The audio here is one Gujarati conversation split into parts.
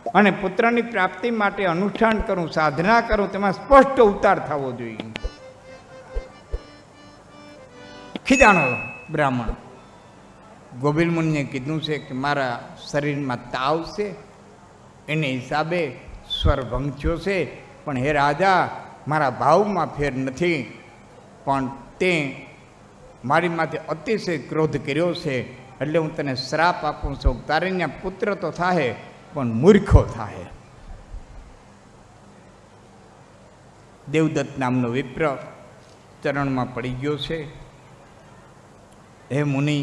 અને પુત્રની પ્રાપ્તિ માટે અનુષ્ઠાન કરું, સાધના કરું, તેમાં સ્પષ્ટ ઉતાર થવો જોઈએ. ખીજાણો બ્રાહ્મણ ગોવિલ મુનિએ કીધું છે કે મારા શરીરમાં તાવ છે, એને હિસાબે સ્વરભંગ થયો છે, પણ હે રાજા મારા ભાવમાં ફેર નથી, પણ તે મારી માથે અતિશય ક્રોધ કર્યો છે, એટલે હું તને શ્રાપ આપું છું, તારીને પુત્ર તો થાય પણ મૂર્ખો થાય. દેવદત્ત નામનો વિપ્ર ચરણમાં પડી ગયો છે. હે મુનિ,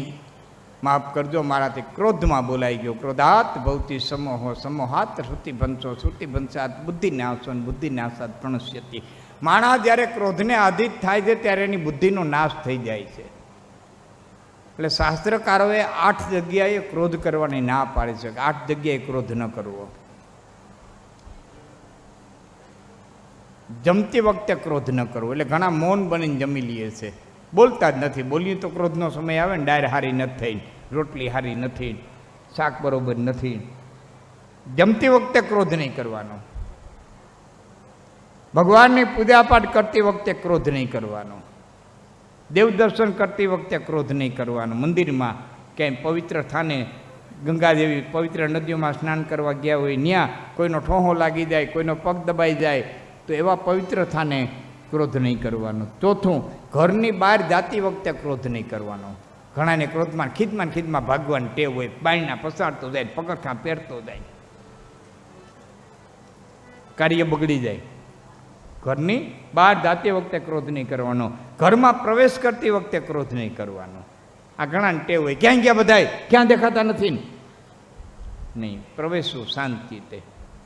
માફ કરજો, મારાથી ક્રોધમાં બોલાઈ ગયો. ક્રોધાત ભવતી સમોહો, સમોહાત શ્રુતિ ભંસો, શ્રુતિ ભંસાત બુદ્ધિ નાશો, બુદ્ધિ નાશાત પ્રણશ્યતિ. માણસ જ્યારે ક્રોધને આધીન થાય છે ત્યારે એની બુદ્ધિનો નાશ થઈ જાય છે. એટલે શાસ્ત્રકારોએ 8 જગ્યાએ ક્રોધ કરવાની ના પાડી છે. 8 જગ્યાએ ક્રોધ ન કરવો. જમતી વખતે ક્રોધ ન કરવો. એટલે ઘણા મૌન બનીને જમી લઈએ છે, બોલતા જ નથી. બોલીએ તો ક્રોધનો સમય આવે ને, ડાયર હારી નથી થઈ, રોટલી હારી નથી, શાક બરોબર નથી. જમતી વખતે ક્રોધ નહીં કરવાનો. ભગવાનની પૂજાપાઠ કરતી વખતે ક્રોધ નહીં કરવાનો. દેવ દર્શન કરતી વખતે ક્રોધ નહીં કરવાનો. મંદિરમાં ક્યાંય પવિત્ર સ્થાને, ગંગા જેવી પવિત્ર નદીઓમાં સ્નાન કરવા ગયા હોય, ત્યાં કોઈનો ઠોહો લાગી જાય, કોઈનો પગ દબાઈ જાય, તો એવા પવિત્ર સ્થાને ક્રોધ નહીં કરવાનો. ચોથું, ઘરની બહાર જાતી વખતે ક્રોધ નહીં કરવાનો. ઘણાને ક્રોધમાં ખીદમાં ભાગવાની ટેવ હોય, બાયણા પસારતો જાય, પગરખાં પહેરતો જાય, કાર્ય બગડી જાય. ઘરની બહાર જાતી વખતે ક્રોધ નહીં કરવાનો. ઘરમાં પ્રવેશ કરતી વખતે ક્રોધ નહીં કરવાનો. આ ઘણાને ટેવ હોય, ક્યાં ગયા બધાય, ક્યાં દેખાતા નથી, નહીં. પ્રવેશવું શાંતિ તે.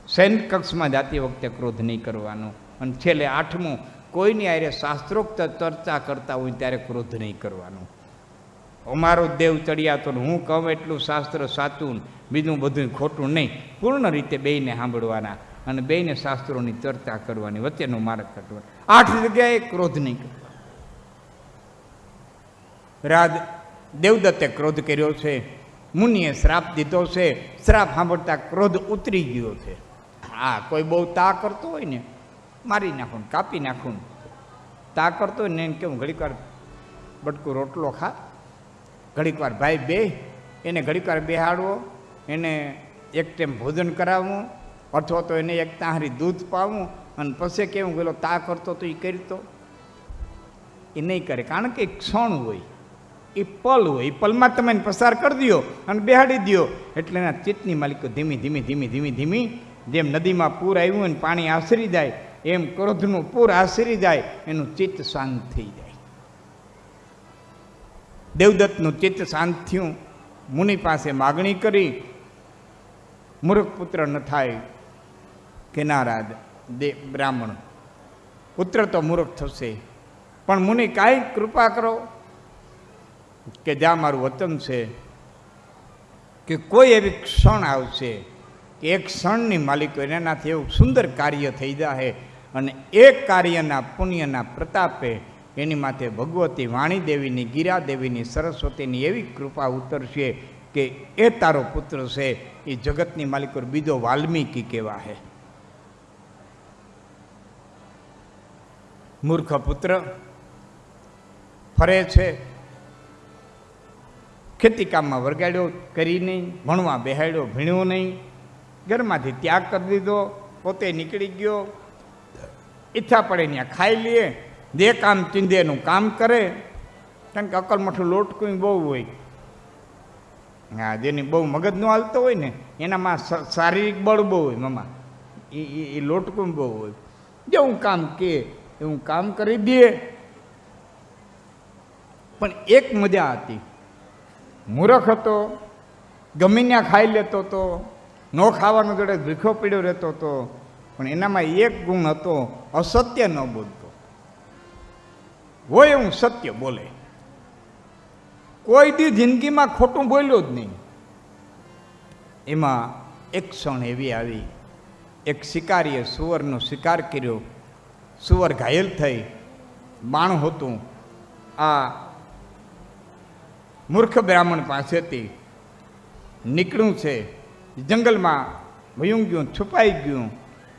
સૈન કક્ષમાં જાતી વખતે ક્રોધ નહીં કરવાનો. અને છેલ્લે 8મું, કોઈની આરે શાસ્ત્રોક્ત ચર્ચા કરતા હોય ત્યારે ક્રોધ નહીં કરવાનો. અમારો દેવ ચડિયા તો હું કહું એટલું શાસ્ત્ર સાચું, બીજું બધું ખોટું નહીં. પૂર્ણ રીતે બેયને સાંભળવાના અને બેયને શાસ્ત્રોની ચર્ચા કરવાની, વચ્ચેનો માર્ગ કાઢવાનો. 8 જગ્યાએ ક્રોધ નહીં કરવાનો. રાજ દેવદત્તે ક્રોધ કર્યો છે, મુનિએ શ્રાપ દીધો છે. શ્રાપ સાંભળતા ક્રોધ ઉતરી ગયો છે. હા, કોઈ બહુ તા કરતો હોય ને, મારી નાખું, કાપી નાખું. તા કરતો હોય ને એને કેવું, ઘડીક વાર બટકું રોટલો ખા, ઘડીક વાર ભાઈ બે, એને ઘડીક વાર બેહાડવો, એને એક ટાઈમ ભોજન કરાવવું, અથવા તો એને એક તાહરી દૂધ પાવું, અને પછી કેવું પેલો તા કરતો તો એ કરતો, એ નહીં કરે. કારણ કે એક ક્ષણ હોય, એ પલ હોય, એ પલમાં તમે પસાર કરી દો અને બેહાડી દો, એટલે એના ચિત્તની માલિકો ધીમી જેમ નદીમાં પૂર આવ્યું હોય ને પાણી આશરી જાય, એમ ક્રોધનું પૂર આશરી જાય, એનું ચિત્ત શાંત થઈ જાય. દેવદત્તનું ચિત્ત શાંત થયું. મુનિ પાસે માગણી કરી, મૂર્ખ પુત્ર ન થાય. કે નારાજ બ્રાહ્મણ, પુત્ર તો મૂર્ખ થશે, પણ મુનિ કાંઈ કૃપા કરો કે જ્યાં મારું વચન છે કે કોઈ એવી ક્ષણ આવશે કે એક ક્ષણની માલિકો એનાથી એવું સુંદર કાર્ય થઈ જાય, અને એ કાર્યના પુણ્યના પ્રતાપે એની માથે ભગવતી વાણીદેવીની, ગીરાદેવીની, સરસ્વતીની એવી કૃપા ઉતરશે કે એ તારો પુત્ર છે એ જગતની માલિકો બીજો વાલ્મીકી કહેવા છે. મૂર્ખ પુત્ર ફરે છે, ખેતી કામમાં વરગાડ્યો કરી નહીં, ભણવા બેહાડ્યો ભણ્યો નહીં, ઘરમાંથી ત્યાગ કરી દીધો, પોતે નીકળી ગયો, ઈચ્છા પડે ત્યાં ખાઈ લે, જે કામ ચીંધે એનું કામ કરે. કારણ કે અકલમઠું લોટકું બહુ હોય. હા, જેની બહુ મગજ નો હાલતો હોય ને, એનામાં શારીરિક બળ બહુ હોય. મમ્મા એ લોટકું બહુ હોય. જેવું કામ કે એવું કામ કરી દે. પણ એક મજા હતી, મૂર્ખ હતો, ગમે ત્યાં ખાઈ લેતો હતો, ન ખાવાનો જોડે ભીખો પીડ્યો રહેતો હતો, પણ એનામાં એક ગુણ હતો, અસત્ય ન બોલતો હોય, એવું સત્ય બોલે. કોઈ દી જિંદગીમાં ખોટું બોલ્યો જ નહીં. એમાં એક ક્ષણ એવી આવી, એક શિકારીએ સુવરનો શિકાર કર્યો, સુવર ઘાયલ થઈ, બાણ હતું. આ મૂર્ખ બ્રાહ્મણ પાસેથી નીકળ્યું છે, જંગલમાં વયું ગયું, છુપાઈ ગયું.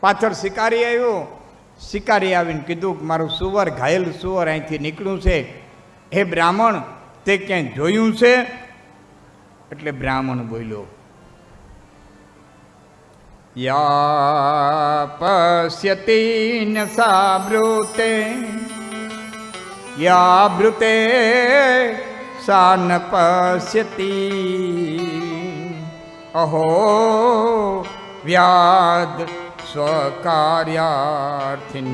પાછળ શિકારી આવ્યો. શિકારી આવીને કીધું કે મારું સુવર, ઘાયલ સુવર અહીંથી નીકળ્યું છે, હે બ્રાહ્મણ તે ક્યાંય જોયું છે? એટલે બ્રાહ્મણ બોલ્યો, યા પશ્યતિ ન સાબ્રુતે યા બ્રુતે સા ન પશ્યતિ અહો વ્યાદ સ્વકાર્યાર્થિન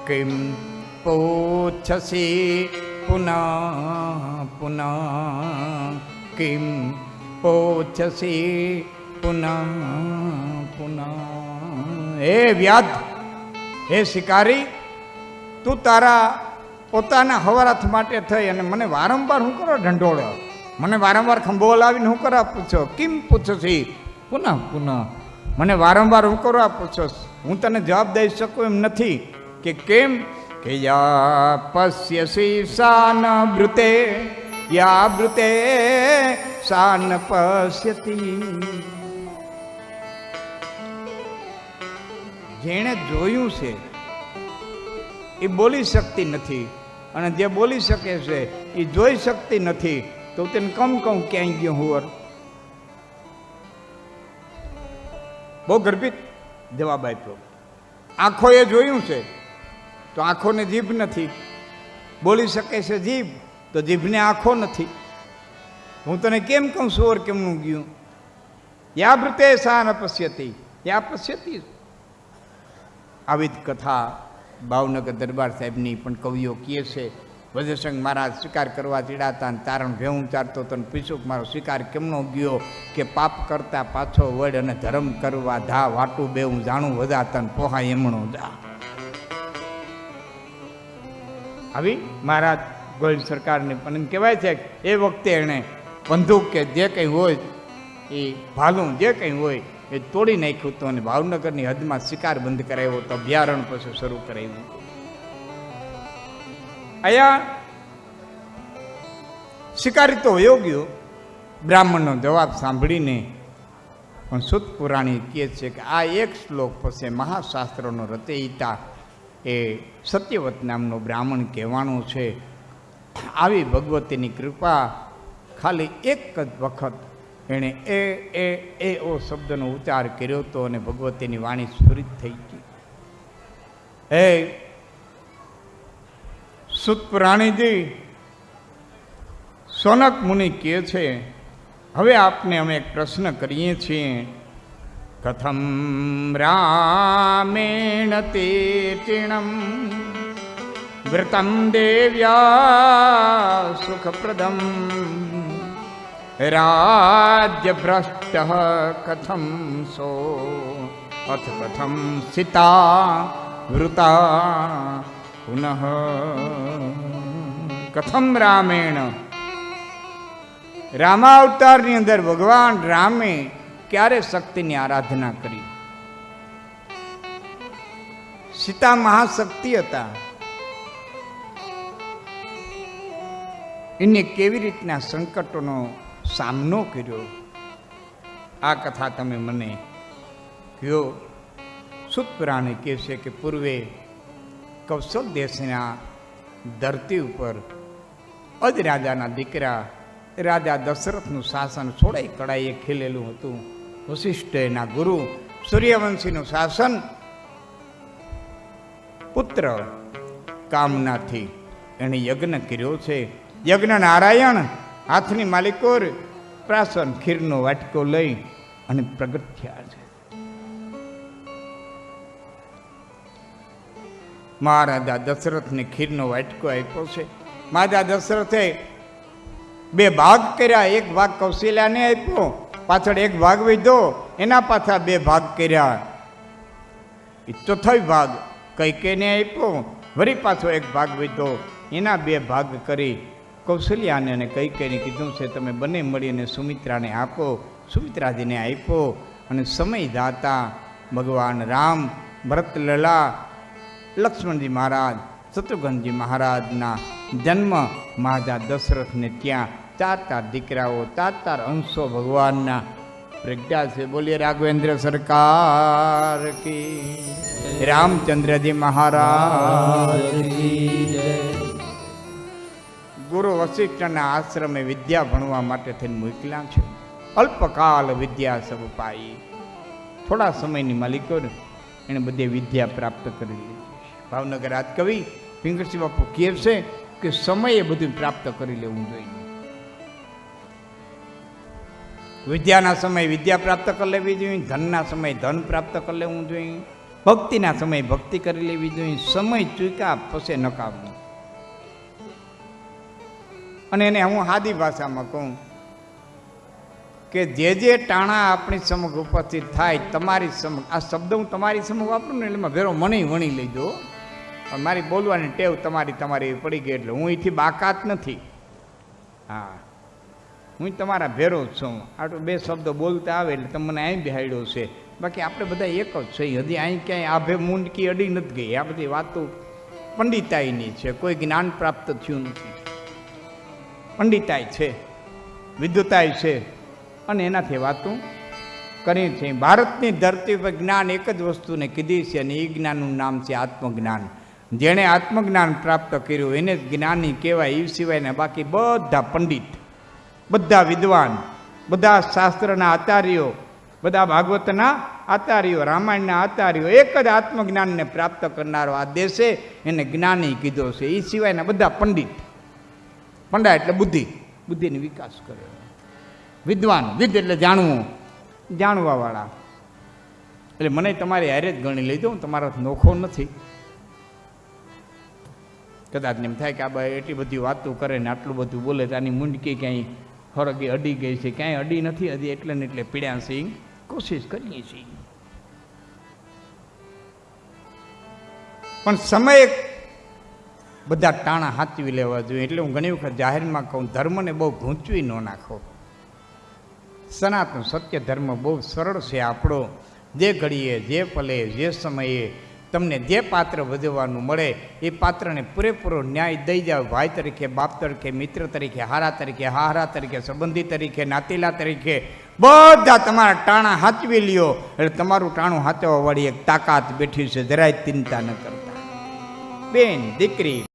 કિમ પૂછસી પુનઃ પુનઃ કિમ પૂછસી પુનઃ પુનઃ. હે વ્યાધ, હે શિકારી, તું તારા પોતાના હવારાથ માટે થઈ અને મને વારંવાર હું કરો ઢંઢોળો, મને વારંવાર ખંભો લાવીને હું કરવા પૂછો? કિમ પૂછસી પુનઃ પુનઃ, મને વારંવાર હું કરવા પૂછો? હું તને જવાબ દઈ શકું એમ નથી. કે કેમ? કે યા પશ્યસી સા ન બ્રુતે યા બ્રુતે સા ન પશ્યતિ. જેણે જોયું છે એ બોલી શકતી નથી, અને જે બોલી શકે છે એ જોઈ શકતી નથી. તો તેને કમ કહું ક્યાંય ગયો હુંવર? બહુ ગર્ભિત જવાબ આપ્યો. આંખોએ જોયું છે તો આંખોને જીભ નથી, બોલી શકે છે જીભ તો જીભને આંખો નથી. હું તને કેમ કહું સુવર કેમનું ગયું? યા બ્રુતે સા ન પશ્યતિ યા પશ્યતિ. આવી જ કથા ભાવનગર દરબાર સાહેબની પણ કવિઓ કહે છે. વજ્રસંઘ મહારાજ શિકાર કરવા ચીડાતા અને તારણ ભેહું ચારતો તો પૂછ્યું કે મારો શિકાર કેમનો ગયો? કે પાપ કરતા પાછો વડ અને ધર્મ કરવા ધા વાટું બેવું જાણું વધાતા પોહા એમણો જા. આવી મહારાજ ગોયલ સરકારને પણ કહેવાય છે એ વખતે એણે બંદૂક કે જે કંઈ હોય એ ભાલું જે કંઈ હોય એ તોડી નાખ્યું હતું અને ભાવનગરની હદમાં શિકાર બંધ કરાવ્યો તો અભયારણ્ય પછી શરૂ કરાવ્યું. અહીંયા શિકારી તો વયો ગયો. બ્રાહ્મણનો જવાબ સાંભળીને પણ સુત પુરાણી કહે છે કે આ એક શ્લોક પછી મહાશાસ્ત્રોનો રચયિતા એ સત્યવત નામનો બ્રાહ્મણ કહેવાનો છે. આવી ભગવતીની કૃપા ખાલી એક જ વખત એણે એ ઓ શબ્દનો ઉચ્ચાર કર્યો હતો અને ભગવતીની વાણી સ્ફુરિત થઈ ગઈ. હે સુત પુરાણીજી, સોનક મુનિ કહે છે, હવે આપને અમે એક પ્રશ્ન કરીએ છીએ. કથમ રામેણ તીર્તિણમ વ્રતમ દેવ્યા સુખપ્રદમ રાજ્ય ભ્રષ્ટ કથમ સો અથ કથમ સીતા વૃતા પુનઃ. કથમ રામેણ, રામાવતારની અંદર ભગવાન રામે ક્યારે શક્તિની આરાધના કરી? સીતા મહાશક્તિ હતા, એને કેવી રીતના સંકટોનો સામનો કર્યો આ કથા તમે મને કહો. સુત પુરાણે કહે છે કે પૂર્વે કૌશલ દેશના ધરતી ઉપર અજરાજાના દીકરા રાજા દશરથનું શાસન છોડાઈ કડાઈએ ખીલેલું હતું. વશિષ્ઠ એના ગુરુ, સૂર્યવંશીનું શાસન પુત્ર કામનાથી એણે યજ્ઞ કર્યો છે. યજ્ઞ નારાયણ હાથની માલિકોર પ્રાસન ખીરનો વાટકો લઈ અને પ્રગટ થયા છે. મહારાજા દશરથને ખીરનો વાટકો આપ્યો છે. મહારાજા દશરથે બે ભાગ કર્યા. એક ભાગ કૌશલ્યાને આપ્યો, પાછળ એક ભાગ વિધો, એના પાછા બે ભાગ કર્યા. ચોથો ભાગ કૈકેયીને આપ્યો, વળી પાછો એક ભાગ વિધો, એના બે ભાગ કરી કૌશલ્યાને અને કૈકેયીને કીધું છે તમે બંને મળીને સુમિત્રાને આપો. સુમિત્રાજીને આપ્યો અને સમય જાતા ભગવાન રામ, ભરતલલા, લક્ષ્મણજી મહારાજ, શત્રુઘ્નજી મહારાજના જન્મ મહારાજા દશરથને ત્યાં ચાર દીકરાઓ, ચાર અંશો ભગવાનના પ્રજ્ઞા છે. બોલીએ રાઘવેન્દ્ર સરકાર કી, રામચંદ્રજી મહારાજ કી જય. ગુરુ વશિષ્ઠના આશ્રમે વિદ્યા ભણવા માટે થઈને મોકલ્યા છે. અલ્પકાલ વિદ્યા સબ પાઈ. થોડા સમયની માલિકો એને બધી વિદ્યા પ્રાપ્ત કરી લીધી છે. ભાવનગર આજ કવિ પિંગળસિંહ બાપુ કહે છે કે સમયે બધું પ્રાપ્ત કરી લેવું જોઈએ. વિદ્યાના સમયે વિદ્યા પ્રાપ્ત કરી લેવી જોઈએ, ધનના સમયે ધન પ્રાપ્ત કરી લેવું જોઈએ, ભક્તિના સમયે ભક્તિ કરી લેવી જોઈએ. સમય ચૂક્યા પછી નકામું. અને એને હું સાદી ભાષામાં કહું કે જે ટાણા આપણી સમક્ષ ઉપસ્થિત થાય તમારી સમક્ષ, આ શબ્દ હું તમારી સમક્ષ વાપરું ને એટલે ભેરો વણી લેજો. પણ મારી બોલવાની ટેવ તમારી પડી ગઈ એટલે હું અહીંથી બાકાત નથી. હા, હું તમારા ભેરો જ છું. આટલું બે શબ્દો બોલતા આવે એટલે તમને અહીં બેહાડ્યો છે. બાકી આપણે બધા એક જ છે. હજી અહીં ક્યાંય આભે મૂંડકી અડી નથી ગઈ. આ બધી વાતો પંડિતાઈની છે. કોઈ જ્ઞાન પ્રાપ્ત થયું નથી. પંડિતાઈ છે, વિદ્વતાઈ છે, અને એનાથી વાતો કરી છે. ભારતની ધરતી પર જ્ઞાન એક જ વસ્તુને કીધી છે અને એ જ્ઞાનનું નામ છે આત્મજ્ઞાન. જેણે આત્મજ્ઞાન પ્રાપ્ત કર્યું એને જ જ્ઞાની કહેવાય. એ સિવાયના બાકી બધા પંડિત, બધા વિદ્વાન, બધા શાસ્ત્રના આચાર્યો, બધા ભાગવતના આચાર્યો, રામાયણના આચાર્યો, એક જ આત્મજ્ઞાનને પ્રાપ્ત કરનારો આ દેશે એને જ્ઞાની કીધો છે. એ સિવાયના બધા પંડિત. પંડા એટલે બુદ્ધિ, બુદ્ધિનો વિકાસ કરે. વિદ્વાન, વિદ એટલે જાણવું, જાણવાવાળા. એટલે મને તમારી હારે જ ગણી લઈ દો. હું તમારાથી નોખો નથી. કદાચ એમ થાય કે આ ભાઈ એટલી બધી વાતો કરે ને આટલું બધું બોલે તો આની મુંડકી ક્યાંય હરગી અડી ગઈ છે. ક્યાંય અડી નથી. હજી એટલે ને એટલે પીડ્યા છીએ, કોશિશ કરીએ છીએ. પણ સમય બધા ટાણા હાચવી લેવા જોઈએ. એટલે હું ઘણી વખત જાહેરમાં કહું, ધર્મને બહુ ગૂંચવી ન નાખો. સનાતન સત્ય ધર્મ બહુ સરળ છે આપણો. જે ઘડીએ, જે પલે, જે સમયે તમને જે પાત્ર ભજવવાનું મળે એ પાત્રને પૂરેપૂરો ન્યાય દઈ જાવ. ભાઈ તરીકે, બાપ તરીકે, મિત્ર તરીકે, હારા તરીકે, હારા તરીકે, સંબંધી તરીકે, નાતીલા તરીકે બધા તમારા ટાણા હાચવી લ્યો એટલે તમારું ટાણું હાચવવા વાળી એક તાકાત બેઠી છે. જરાય ચિંતા ન કરતા. બેન, દીકરી,